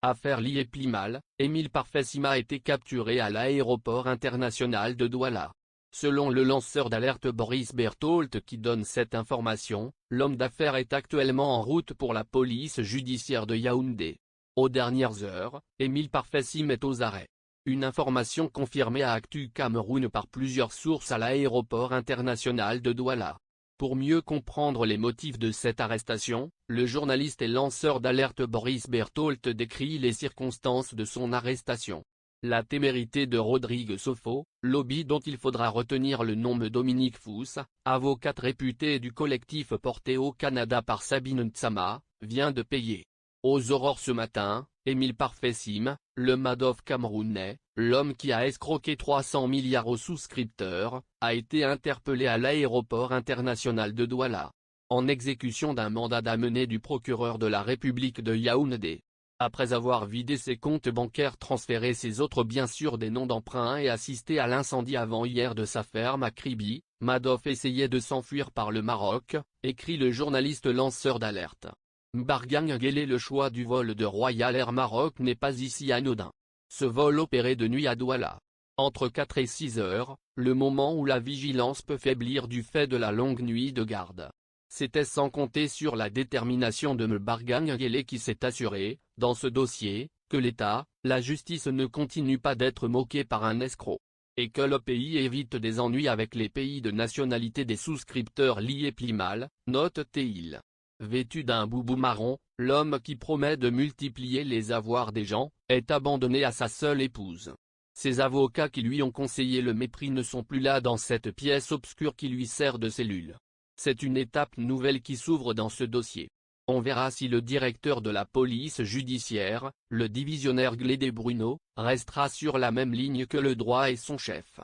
Affaire liée Plimal, Émile Parfessim a été capturé à l'aéroport international de Douala. Selon le lanceur d'alerte Boris Bertholdt qui donne cette information, l'homme d'affaires est actuellement en route pour la police judiciaire de Yaoundé. Aux dernières heures, Émile Parfessim est aux arrêts. Une information confirmée à Actu Cameroun par plusieurs sources à l'aéroport international de Douala. Pour mieux comprendre les motifs de cette arrestation, le journaliste et lanceur d'alerte Boris Bertholdt décrit les circonstances de son arrestation. La témérité de Rodrigue Sofo, lobby dont il faudra retenir le nom de Dominique Fous, avocate réputée du collectif porté au Canada par Sabine Ntsama, vient de payer. Aux aurores ce matin, Émile Parfessim, le Madoff camerounais, l'homme qui a escroqué 300 milliards aux souscripteurs, a été interpellé à l'aéroport international de Douala. En exécution d'un mandat d'amener du procureur de la République de Yaoundé. Après avoir vidé ses comptes bancaires, transféré ses autres biens sur des noms d'emprunt et assisté à l'incendie avant-hier de sa ferme à Kribi, Madoff essayait de s'enfuir par le Maroc, écrit le journaliste lanceur d'alerte. Mbargane Guelleh. Le choix du vol de Royal Air Maroc n'est pas ici anodin. Ce vol opéré de nuit à Douala. Entre 4 et 6 heures, le moment où la vigilance peut faiblir du fait de la longue nuit de garde. C'était sans compter sur la détermination de Mbargane Guelleh qui s'est assuré, dans ce dossier, que l'État, la justice ne continue pas d'être moqué par un escroc. Et que le pays évite des ennuis avec les pays de nationalité des souscripteurs liés Plimal, note-t-il. Vêtu d'un boubou marron, l'homme qui promet de multiplier les avoirs des gens, est abandonné à sa seule épouse. Ses avocats qui lui ont conseillé le mépris ne sont plus là dans cette pièce obscure qui lui sert de cellule. C'est une étape nouvelle qui s'ouvre dans ce dossier. On verra si le directeur de la police judiciaire, le divisionnaire Glédé Bruno, restera sur la même ligne que le droit et son chef.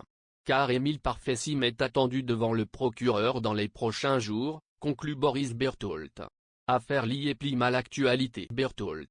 Car Émile Parfessim est attendu devant le procureur dans les prochains jours, conclut Boris Bertholdt. Affaire liée Plimal. Actualité Bertholdt.